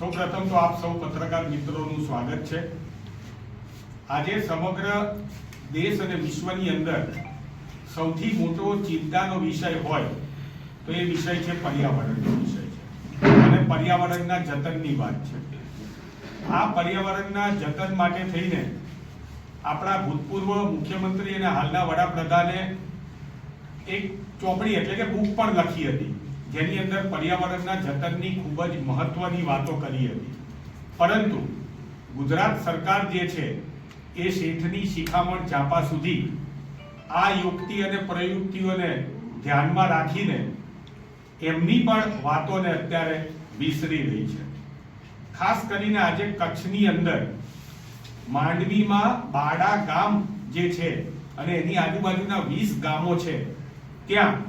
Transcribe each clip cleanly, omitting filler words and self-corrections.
સૌપ્રથમ તો આપ સૌ પત્રકાર મિત્રોનું સ્વાગત છે। આજે સમગ્ર દેશ અને વિશ્વની અંદર સૌથી મોટો ચિંતાનો વિષય હોય તો એ વિષય છે પર્યાવરણનો વિષય છે અને પર્યાવરણના જતનની વાત છે। આ પર્યાવરણના જતન માટે થઈને આપણા ભૂતપૂર્વ મુખ્યમંત્રી અને હાલના વડાપ્રધાને એક ચોપડી એટલે કે બુક પણ લખી હતી, જેની અંદર પર્યાવરણના જતનની ખૂબ જ મહત્વની વાતો કરી હતી। પરંતુ ગુજરાત સરકાર જે છે એ શેઠની શિખામણ ચાપા સુધી આ યુક્તિ અને પ્રયુક્તિઓને ધ્યાનમાં રાખીને એમની પણ વાતોને અત્યારે વિસરી રહી છે। ખાસ કરીને આજે કચ્છની અંદર માંડવીમાં બાડા ગામ જે છે અને એની આજુબાજુના 20 ગામો છે, ત્યાં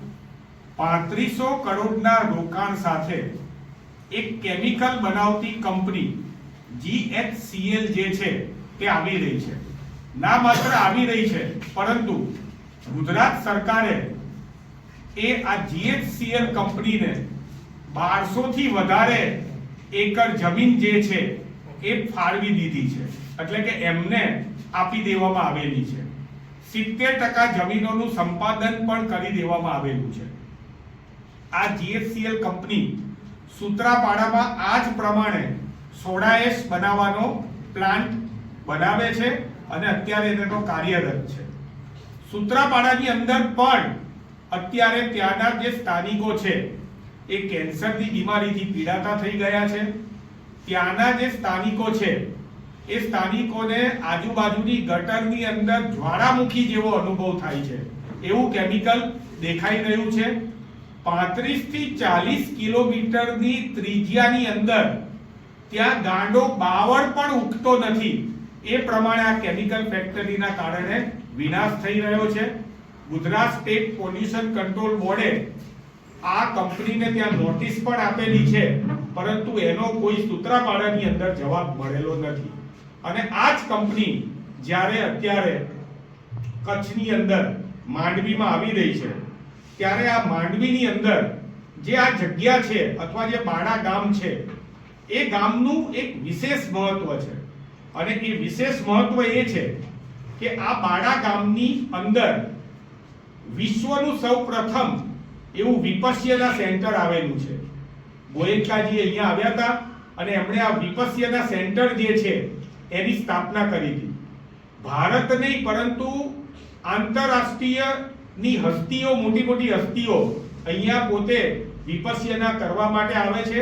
3500 કરોડના રોકાણ સાથે એક કેમિકલ બનાવતી કંપની GHCL જે છે તે આવી રહી છે। ના માત્ર આવી રહી છે, પરંતુ ગુજરાત સરકારે એ આ GHCL કંપનીને 1200 થી વધારે એકર જમીન જે છે એ ફાળવી દીધી છે, એટલે કે એમને આપી દેવામાં આવેલી છે। 70% જમીનોનું સંપાદન પણ કરી દેવામાં આવેલું છે। આ GHCL કંપની સૂત્રાપાડામાં આ જ પ્રમાણે સોડા એશ બનાવવાનો પ્લાન્ટ બનાવે છે અને અત્યારે એનો કાર્યરત છે। સૂત્રાપાડાની અંદર પણ અત્યારે ત્યાંના જે સ્થાનિકો છે એ કેન્સરની બીમારીથી પીડાતા થઈ ગયા છે। ત્યાંના જે સ્થાનિકો છે એ સ્થાનિકોને આજુબાજુની ગટરની અંદર જ્વાળામુખી જેવો અનુભવ થાય છે, એવું કેમિકલ દેખાઈ રહ્યું છે। 35 થી 40 કિલોમીટરની ત્રિજ્યાની અંદર ત્યાં ગાંડો બાવળ પણ ઉગતો નથી, એ પ્રમાણે આ કેમિકલ ફેક્ટરીના કારણે વિનાશ થઈ રહ્યો છે। ગુજરાત સ્ટેટ પોલ્યુશન કંટ્રોલ બોર્ડે આ કંપનીને ત્યાં નોટિસ પણ આપેલી છે, પરંતુ એનો કોઈ સૂત્રાપાડાની અંદર જવાબ મળેલો નથી। અને આ જ કંપની જ્યારે અત્યારે કચ્છની અંદર માંડવીમાં આવી રહી છે, ત્યારે આ માંડવીની અંદર જે આ જગ્યા છે અથવા જે બાડા ગામ છે એ ગામનું એક વિશેષ મહત્વ છે। અને એ વિશેષ મહત્વ એ છે કે આ બાડા ગામની અંદર વિશ્વનું સૌપ્રથમ એવું વિપશ્યના સેન્ટર આવેલું છે। ગોયંકાજી અહીંયા આવ્યા હતા અને એમણે આ વિપશ્યના સેન્ટર જે છે એની સ્થાપના કરી હતી। ભારત નહીં પરંતુ આંતરરાષ્ટ્રીય ની હસ્તીઓ, મોટી મોટી હસ્તીઓ અહીંયા પોતે વિપશ્યના કરવા માટે આવે છે।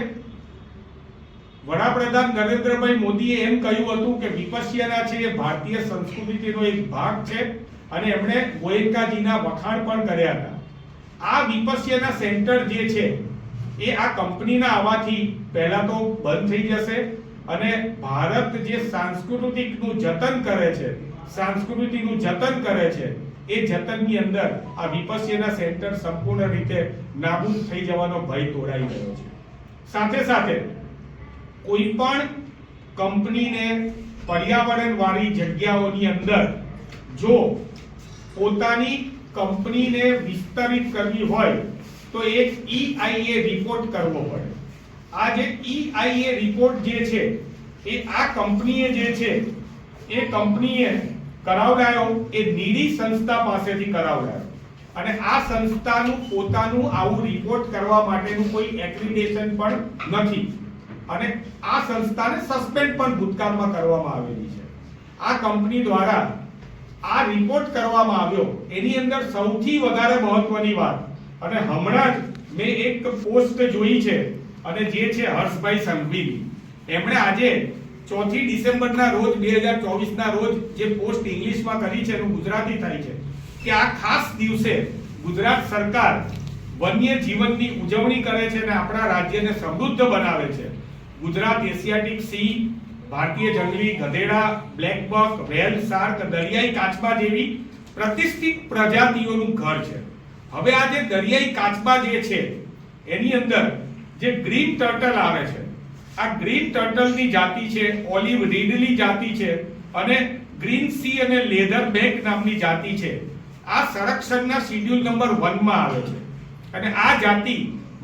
વડાપ્રધાન નરેન્દ્રભાઈ મોદીએ એમ કહ્યું હતું કે વિપશ્યના છે એ ભારતીય સંસ્કૃતિનો એક ભાગ છે અને એમણે ગોયંકાજીના વખાણ પણ કર્યા હતા। આ વિપશ્યના સેન્ટર જે છે એ આ કંપનીના આવવાથી પહેલા તો બંધ થઈ જશે અને ભારત જે સંસ્કૃતિનું જતન કરે છે, સંસ્કૃતિનું જતન કરે છે, એ જતનની અંદર આ વિપશ્યના સેન્ટર સંપૂર્ણ રીતે નાબૂદ થઈ જવાનો ભય તોડાઈ ગયો છે। સાથે સાથે કોઈ પણ કંપનીને પર્યાવરણ વાળી જગ્યાઓની અંદર જો પોતાની કંપનીને વિસ્તરિત કરવી હોય તો એક EIA રિપોર્ટ કરવો પડે। આ જે EIA રિપોર્ટ જે છે એ આ કંપનીએ જે છે એ કંપનીએ કરાવડાયો, એ નીડી સંસ્થા પાસેથી કરાવડાયો અને આ સંસ્થાનું પોતાનું આવું રિપોર્ટ કરવા માટેનું કોઈ એક્રિડિટેશન પણ નથી અને આ સંસ્થાને સસ્પેન્ડ પણ ભૂતકાળમાં કરવામાં આવેલી છે। આ કંપની દ્વારા આ રિપોર્ટ કરવામાં આવ્યો, એની અંદર સૌથી વધારે મહત્વની વાત, અને હમણાં જ મેં એક પોસ્ટ જોઈ છે અને જે છે હર્ષભાઈ સંઘવીની, એમણે આજે 4 ડિસેમ્બરના રોજ 2024ના રોજ જે પોસ્ટ ઇંગ્લિશમાં કરી છે એનું ગુજરાતી થાય છે કે આ ખાસ દિવસે ગુજરાત સરકાર વન્ય જીવનની ઉજવણી કરે છે અને આપણા રાજ્યને સમૃદ્ધ બનાવે છે। ગુજરાત એશિયાટિક સી, ભારતીય જંગલી ગધેડા, બ્લેક બક, વ્હેલ, શાર્ક, દરિયાઈ કાચબા જેવી પ્રતિષ્ઠિત પ્રજાતિઓનું ઘર છે। હવે આ જે દરિયાઈ કાચબા જે છે એની અંદર જે ગ્રીન ટર્ટલ આવે છે, આ ગ્રીન ટર્ટલની જાતિ છે ઓલિવ રીડલી જાતિ છે અને ગ્રીન સી અને લેધર બેક નામની જાતિ છે। આ સંરક્ષણના શેડ્યુલ નંબર 1 માં આવે છે અને આ જાતિ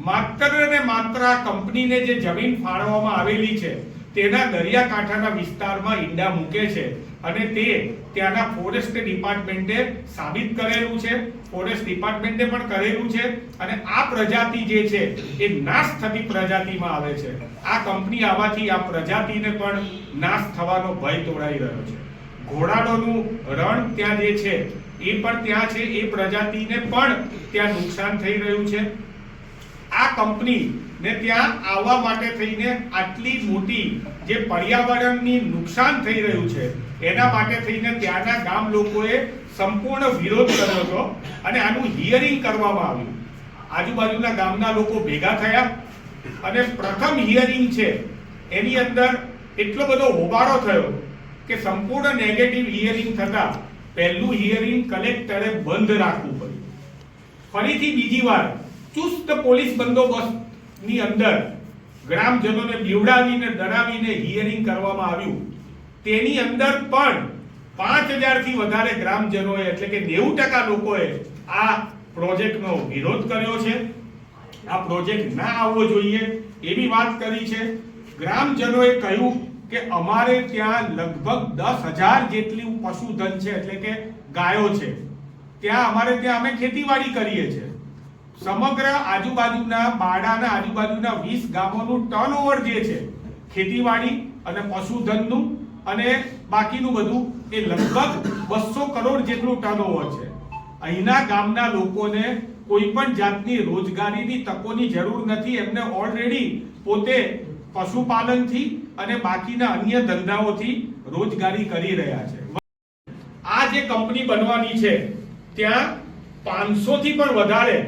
માત્ર ને માત્ર આ કંપનીને જે જમીન ફાળવવામાં આવેલી છે તેના દરિયાકાંઠાના વિસ્તારમાં ઈંડા મૂકે છે અને તે ત્યાંના ફોરેસ્ટ ડિપાર્ટમેન્ટે સાબિત કરેલું છે, ફોરેસ્ટ ડિપાર્ટમેન્ટે પણ કરેલું છે અને આ પ્રજાતિ જે છે એ નાશ થતી પ્રજાતિમાં આવે છે. આ કંપની આવવાથી આ પ્રજાતિને પણ નાશ થવાનો ભય તોડાઈ રહ્યો છે. ઘોડાડોનું રણ ત્યાં જે છે એ પણ ત્યાં છે, એ પ્રજાતિને પણ ત્યાં નુકસાન થઈ રહ્યું છે. આ કંપની ને ત્યાં આવવા માટે થઈને આટલી મોટી જે પર્યાવરણની નુકસાન થઈ રહ્યું છે એના માટે થઈને ત્યાંના ગામ લોકોએ સંપૂર્ણ વિરોધ કર્યો હતો અને આનું હિયરિંગ કરવામાં આવ્યું. આજુબાજુના ગામના લોકો ભેગા થયા અને પ્રથમ હિયરિંગ છે એની અંદર એટલો બધો હોબાળો થયો કે સંપૂર્ણ નેગેટિવ હિયરિંગ થતા પહેલું હિયરિંગ કલેક્ટરે બંધ રાખવું પડ્યું. ફરીથી બીજી વાર ચુસ્ત પોલીસ બંદોબસ્તની અંદર ગ્રામજનોને બીવડાવીને ડરાવીને હિયરિંગ કરવામાં આવ્યું. તેની અંદર પણ 5000 થી વધારે ગ્રામજનોએ એટલે કે 90% લોકોએ આ પ્રોજેક્ટનો વિરોધ કર્યો છે. આ પ્રોજેક્ટ ના આવવો જોઈએ એવી વાત કરી છે. ગ્રામજનોએ કહ્યું કે અમારે ત્યાં લગભગ 10,000 જેટલું પશુધન છે એટલે કે ગાયો છે. ત્યાં અમારે ત્યાં અમે ખેતીવાડી કરીએ છીએ. સમગ્ર આજુબાજુના બાડાના આજુબાજુના 20 ગામોનું ટર્નઓવર જે છે ખેતીવાડી અને પશુધનનું અને બાકીનું બધું એ લગભગ 200 કરોડ જેટલું ટર્નઓવર છે. અહીંના ગામના લોકોને કોઈ પણ જાતની રોજગારીની તકોની જરૂર નથી. એમને ઓલરેડી પોતે પશુપાલનથી અને બાકીના અન્ય ધંધાઓથી રોજગારી કરી રહ્યા છે. આ જે કંપની બનવાની છે ત્યાં 500 થી પણ વધારે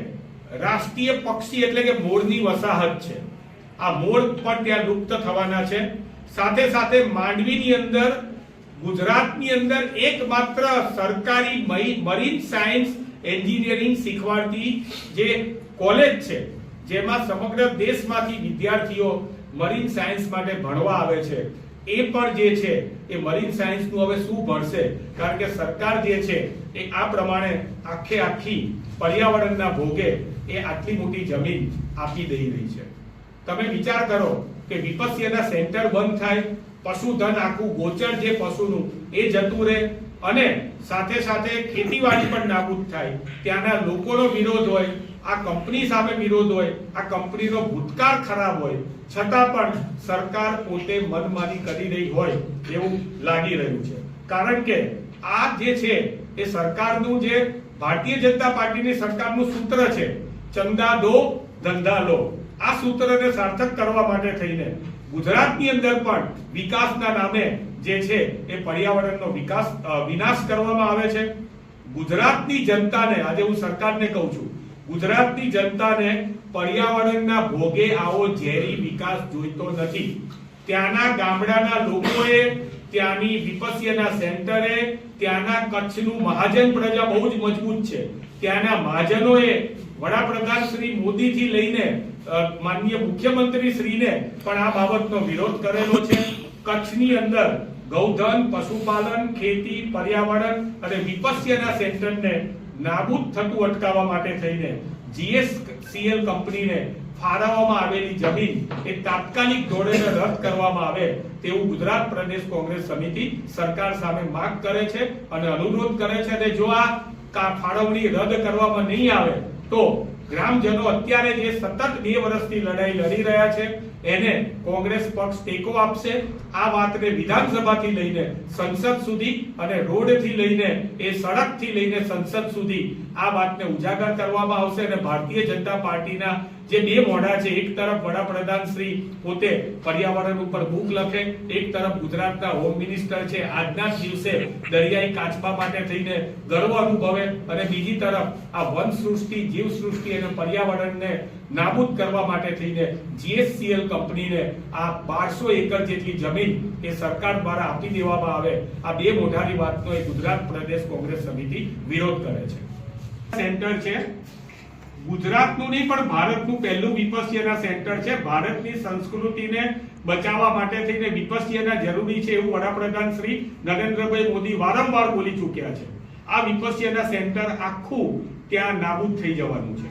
રાષ્ટ્રીય પક્ષી એટલે કે મોરની વસાહત છે. આ મોર પણ ત્યાં લુપ્ત થવાના છે. સાથે સાથે માંડવીની અંદર ગુજરાતની અંદર એકમાત્ર સરકારી મરીન સાયન્સ એન્જિનિયરિંગ શીખવાડતી જે કોલેજ છે જેમાં સમગ્ર દેશમાંથી વિદ્યાર્થીઓ મરીન સાયન્સ માટે ભણવા આવે છે. એ પણ જે છે એ મરીન સાયન્સનું હવે શું ભણશે, કારણ કે સરકાર જે છે એ આ પ્રમાણે આખી પર્યાવરણના ભોગે એ આટલી મોટી જમીન આપી દઈ રહી છે. તમે વિચાર કરો કે વિપસ્યના સેન્ટર બંધ થાય, પશુધન આખું ગોચર જે પશુનું એ જતું રહે અને સાથે સાથે ખેતીવાડી પણ નાબૂદ થાય. ત્યાંના લોકોનો વિરોધ હોય, આ કંપની સામે વિરોધ હોય, આ કંપનીનો ભૂતકાળ ખરાબ હોય, છતાં પણ સરકાર પોતે મનમાની કરી રહી હોય એવું લાગી રહ્યું છે. કારણ કે આ જે છે એ સરકારનું જે ભારતીય જનતા પાર્ટીની સરકારનું સૂત્ર છે ચંદા દો ધંધા લો, આ સૂત્રને સાર્થક કરવા માટે થઈને ગુજરાતની અંદર પણ વિકાસના નામે જે છે એ પર્યાવરણનો વિનાશ કરવામાં આવે છે. ગુજરાતની જનતાને આજે હું સરકારને કહું છું, ગુજરાતની જનતાને પર્યાવરણના ભોગે આવો ઝેરી વિકાસ જોઈતો નથી. ત્યાંના ગામડાના લોકોએ, ત્યાંની વિપસ્યના સેન્ટરે, ત્યાંના કચ્છનું મહાજન પ્રજા બહુ જ મજબૂત છે. ત્યાંના મહાજનોએ વડાપ્રધાન શ્રી મોદીથી લઈને માનનીય મુખ્યમંત્રી શ્રીને પણ આ બાબતનો વિરોધ કરેલો છે. કચ્છની અંદર ગૌધન, પશુપાલન, ખેતી, પર્યાવરણ અને વિપસ્યના સેન્ટરને નાબૂદ થતું અટકાવવા માટે થઈને GSCL કંપનીને ફાળવવામાં આવેલી જમીન એ તાત્કાલિક ધોરણે રદ કરવામાં આવે તેવું ગુજરાત પ્રદેશ કોંગ્રેસ સમિતિ સરકાર સામે માંગ કરે છે અને અનુરોધ કરે છે. અને જો આ ફાળવણી રદ કરવામાં નહીં આવે તો ગ્રામજનો અત્યારે જે સતત 2 વર્ષથી લડાઈ લડી રહ્યા છે એને કોંગ્રેસ પક્ષ ટેકો આપશે. આ વાતને વિધાનસભાથી લઈને સંસદ સુધી અને રોડથી લઈને એ સડકથી લઈને સંસદ સુધી આ વાતને ઉજાગર કરવામાં આવશે. અને ભારતીય જનતા પાર્ટીના જે 2 મોઢા છે, એક તરફ વડાપ્રધાન શ્રી પોતે પર્યાવરણ ઉપર બુક લખે, એક તરફ ગુજરાતના હોમ મિનિસ્ટર છે આજના જ દિવસે દરિયાઈ કાચબા માટે થઈને ગર્વ અનુભવે, અને બીજી તરફ આ વન સૃષ્ટિ, જીવ સૃષ્ટિ અને પર્યાવરણને નાબૂદ કરવા માટે થઈને GSCL કંપનીને આ 1200 એકર જેટલી જમીન એ સરકાર દ્વારા આપી દેવામાં આવે. આ 2 મોઢાની વાતનો એ ગુજરાત પ્રદેશ કોંગ્રેસ સમિતિ વિરોધ કરે છે. સેન્ટર છે ગુજરાતનું નહીં પણ ભારતનું પહેલું વિપસ્યના સેન્ટર છે. ભારતની સંસ્કૃતિને બચાવવા માટે થઈને વિપસ્યના જરૂરી છે એવું વડાપ્રધાન શ્રી નરેન્દ્રભાઈ મોદી વારંવાર બોલી ચૂક્યા છે. આ વિપસ્યના સેન્ટર આખું ત્યાં નાબૂદ થઈ જવાનું છે.